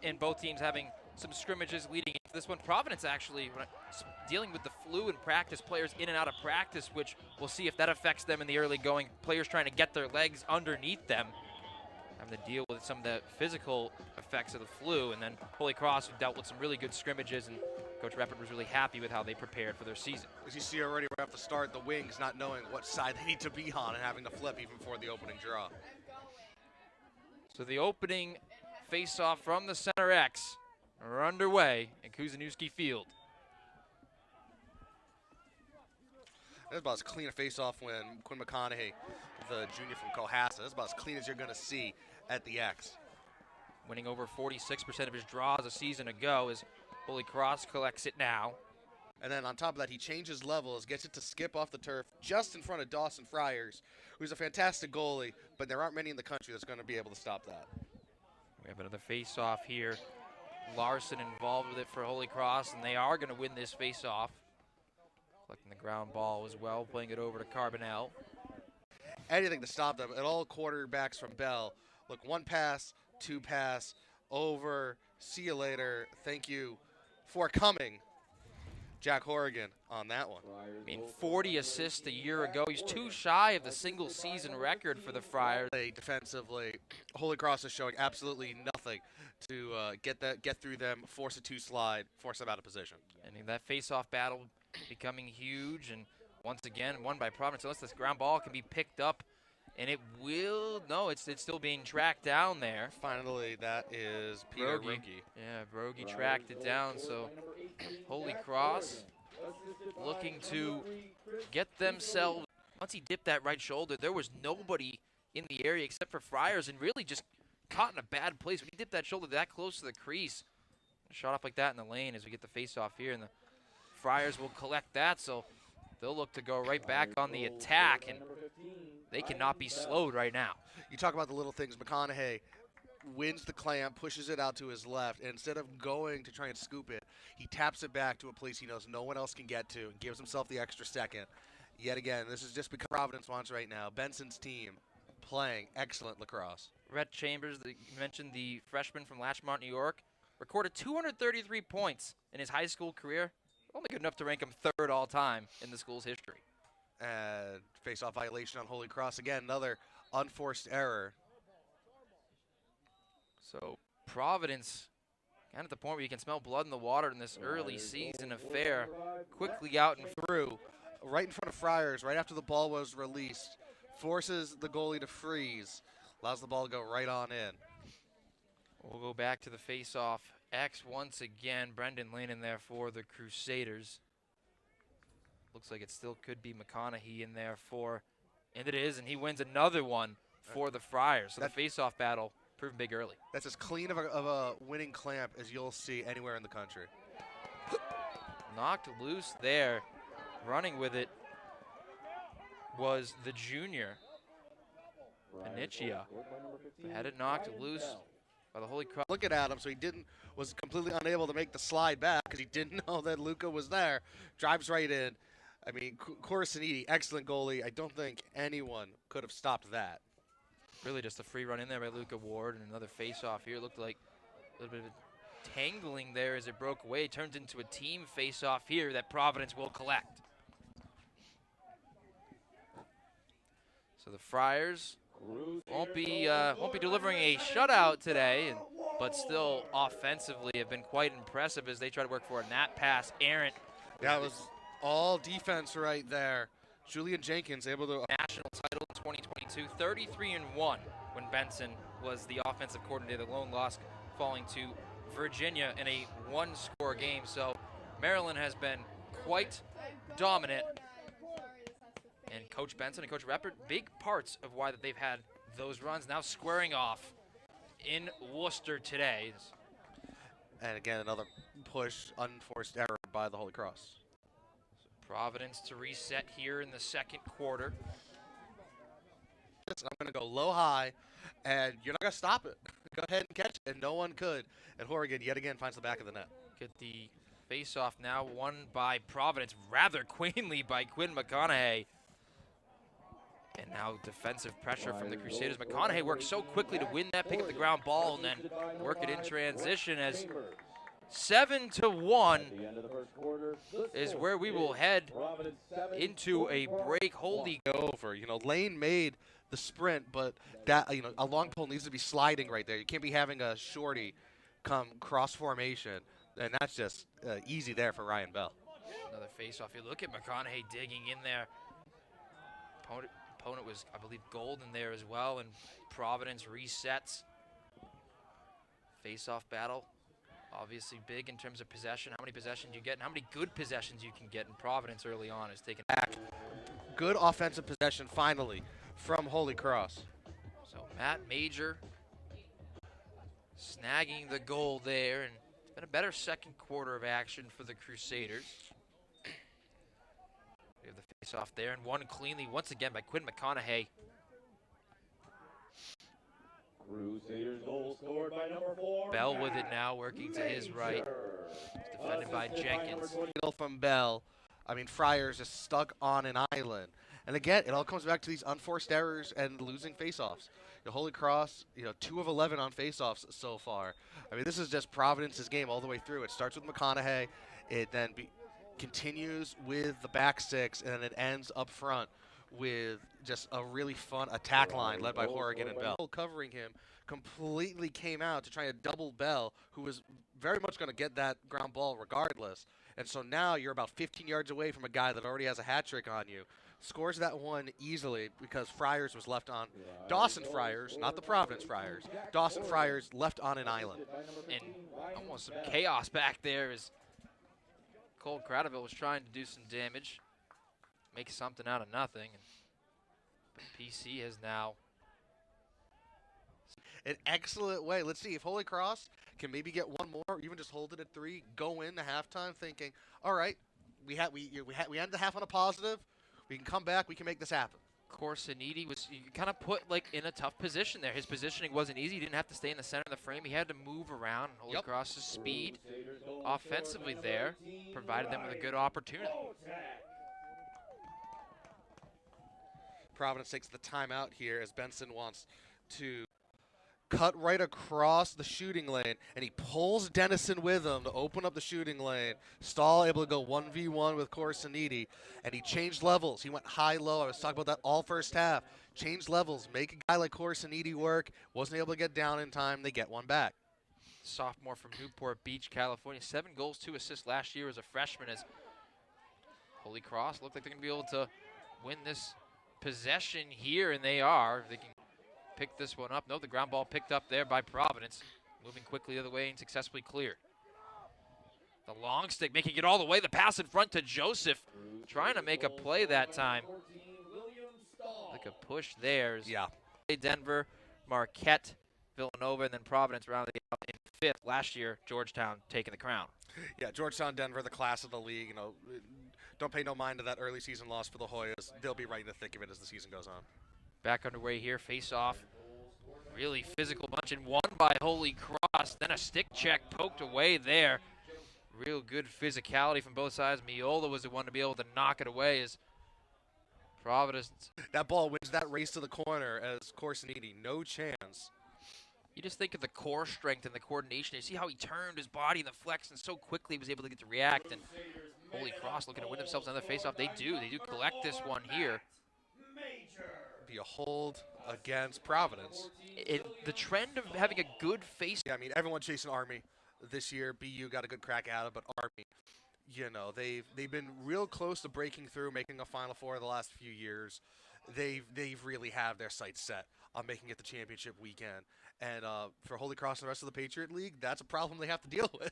and both teams having some scrimmages leading into this one. Providence actually dealing with the flu in practice, players in and out of practice, which we'll see if that affects them in the early going. Players trying to get their legs underneath them, having to deal with some of the physical effects of the flu. And then Holy Cross, who dealt with some really good scrimmages, and Coach Reppert was really happy with how they prepared for their season. As you see already right off the start, the Wings not knowing what side they need to be on and having to flip even before the opening draw. So the opening face-off from the center X are underway in Kuzanowski Field. That's about as clean a face-off when Quinn Mcconnaughey, the junior from Cohasset, that's about as clean as you're going to see at the X. Winning over 46% of his draws a season ago as Holy Cross collects it now. And then on top of that, he changes levels, gets it to skip off the turf just in front of Dawson Friars, who's a fantastic goalie, but there aren't many in the country that's going to be able to stop that. We have another face-off here. Larson involved with it for Holy Cross, and they are going to win this face-off. Collecting the ground ball as well, playing it over to Carbonell. Anything to stop them. And all quarterbacks from Bell. Look, one pass, two pass, over, see you later, thank you for coming. Jack Horrigan on that one. I mean, 40 assists a year ago. He's too shy of the single-season record for the Friars. Defensively, Holy Cross is showing absolutely nothing to get through them, force a two-slide, force them out of position. And that face-off battle becoming huge, and once again, won by Providence. Unless this ground ball can be picked up, and it will. No, it's still being tracked down there. Finally, that is Peter Rogie. Yeah, Rogie tracked it down, so Holy Cross looking to get themselves. Once he dipped that right shoulder, there was nobody in the area except for Friars, and really just caught in a bad place. When he dipped that shoulder that close to the crease, shot up like that in the lane as we get the face-off here, and the Friars will collect that, so they'll look to go right back on the attack, and they cannot be slowed right now. You talk about the little things. McConnaughey wins the clamp, pushes it out to his left, and instead of going to try and scoop it, he taps it back to a place he knows no one else can get to and gives himself the extra second. Yet again, this is just because Providence wants right now. Benson's team playing excellent lacrosse. Rhett Chambers, you mentioned the freshman from Latchmont, New York, recorded 233 points in his high school career. Only good enough to rank him third all-time in the school's history. And face-off violation on Holy Cross. Again, another unforced error. So Providence, kind of at the point where you can smell blood in the water in this early season affair, quickly out and through, right in front of Friars, right after the ball was released, forces the goalie to freeze, allows the ball to go right on in. We'll go back to the face-off X once again. Brendan Lane in there for the Crusaders. Looks like it still could be McConnaughey in there for, and it is, and he wins another one for the Friars. So the face-off battle proved big early. That's as clean of a winning clamp as you'll see anywhere in the country. Knocked loose there. Running with it was the junior, Panicia. Had it knocked loose by the Holy Cross. Looking at him, so he was completely unable to make the slide back because he didn't know that Luca was there. Drives right in. I mean, Corasaniti, excellent goalie. I don't think anyone could have stopped that. Really just a free run in there by Luca Ward, and another face-off here. Looked like a little bit of tangling there as it broke away. Turns into a team face-off here that Providence will collect. So the Friars won't be delivering a shutout today, but still offensively have been quite impressive as they try to work for a nat pass errant. That was all defense right there. Julian Jenkins able to national title in 2022, 33-1 when Benson was the offensive coordinator. The lone loss falling to Virginia in a one-score game. So Maryland has been quite dominant. And Coach Benson and Coach Reppert, big parts of why that they've had those runs. Now squaring off in Worcester today. And again, another push, unforced error by the Holy Cross. Providence to reset here in the second quarter. I'm going to go low-high, and you're not going to stop it. Go ahead and catch it, and no one could. And Horrigan yet again finds the back of the net. Get the face-off now won by Providence, rather cleanly by Quinn Mcconnaughey. And now defensive pressure from the Crusaders. McConnaughey works so quickly to win that, pick up the ground ball, and then work it in transition as 7-1 is where we will head into a break. Holy over. You know, Lane made the sprint, but that, you know, a long pole needs to be sliding right there. You can't be having a shorty come cross formation, and that's just easy there for Ryan Bell. Another face-off. You look at McConnaughey digging in there. Opponent was, I believe, golden there as well, and Providence resets. Face-off battle, obviously big in terms of possession. How many possessions you get and how many good possessions you can get in Providence early on is taken back. Good offensive possession finally from Holy Cross. So Matt Major snagging the goal there, and it's been a better second quarter of action for the Crusaders. We have the face-off there, and won cleanly once again by Quinn Mcconnaughey. Crusaders goal scored by number 4. Bell with it now, working to his right. It's defended by Jenkins. From Bell. I mean, Friars is stuck on an island. And again, it all comes back to these unforced errors and losing face-offs. The Holy Cross, you know, 2 of 11 on face-offs so far. I mean, this is just Providence's game all the way through. It starts with McConnaughey. It then continues with the back six, and then it ends up front with just a really fun attack line led by Horrigan and Bell. Covering him completely came out to try to double Bell, who was very much going to get that ground ball regardless. And so now you're about 15 yards away from a guy that already has a hat trick on you. Scores that one easily because Friars was left on. Dawson Friars, not the Providence Friars. Dawson Friars left on an island. And almost some chaos back there as Cole Cradaville was trying to do some damage, make something out of nothing. And PC has now an excellent way. Let's see if Holy Cross can maybe get one more, or even just hold it at 3, go into halftime thinking, all right, we ended the half on a positive. We can come back. We can make this happen. Corsiniti was kind of put like in a tough position there. His positioning wasn't easy. He didn't have to stay in the center of the frame. He had to move around. Holy Cross's speed offensively there provided them with a good opportunity. Providence takes the timeout here as Benson wants to cut right across the shooting lane, and he pulls Dennison with him to open up the shooting lane. Stahl able to go 1v1 with Corsiniti, and he changed levels. He went high-low. I was talking about that all first half. Changed levels, make a guy like Corsiniti work. Wasn't able to get down in time. They get one back. Sophomore from Newport Beach, California. 7 goals, 2 assists last year as a freshman. As Holy Cross looked like they're going to be able to win this possession here, and they are. They can pick this one up. No, the ground ball picked up there by Providence. Moving quickly the other way and successfully cleared. The long stick making it all the way. The pass in front to Joseph. Trying to make a play that time. Like a push there. Yeah. Denver, Marquette, Villanova, and then Providence rounded out in 5th. Last year, Georgetown taking the crown. Yeah, Georgetown, Denver, the class of the league. You know, don't pay no mind to that early season loss for the Hoyas. They'll be right in the thick of it as the season goes on. Back underway here, face-off. Really physical bunch and won by Holy Cross. Then a stick check poked away there. Real good physicality from both sides. Miola was the one to be able to knock it away as Providence. That ball wins that race to the corner as Corsiniti. No chance. You just think of the core strength and the coordination. You see how he turned his body and the flex and so quickly he was able to get to react. And Holy Cross looking to win themselves another face-off. They do collect this one here. Be a hold against Providence. The trend of having a good face. Yeah, I mean, everyone chasing Army this year. BU got a good crack at it, but Army, you know, they've been real close to breaking through, making a Final Four the last few years. They've really have their sights set on making it the championship weekend. And for Holy Cross and the rest of the Patriot League, that's a problem they have to deal with.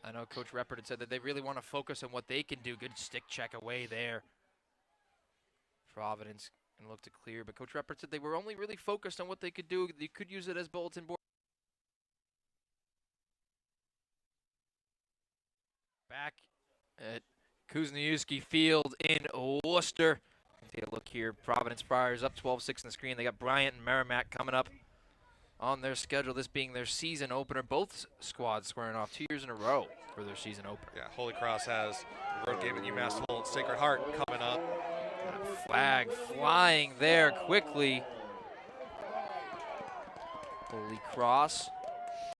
I know Coach Reppert had said that they really want to focus on what they can do. Good stick check away there. Providence and look to clear, but Coach Reppert said they were only really focused on what they could do. They could use it as bulletin board. Back at Kuzniewski Field in Worcester. Take a look here. Providence Friars up 12-6 on the screen. They got Bryant and Merrimack coming up on their schedule, this being their season opener. Both squads squaring off 2 years in a row for their season opener. Yeah, Holy Cross has a road game at UMass Lowell, Sacred Heart coming up. Flag flying there quickly. Holy Cross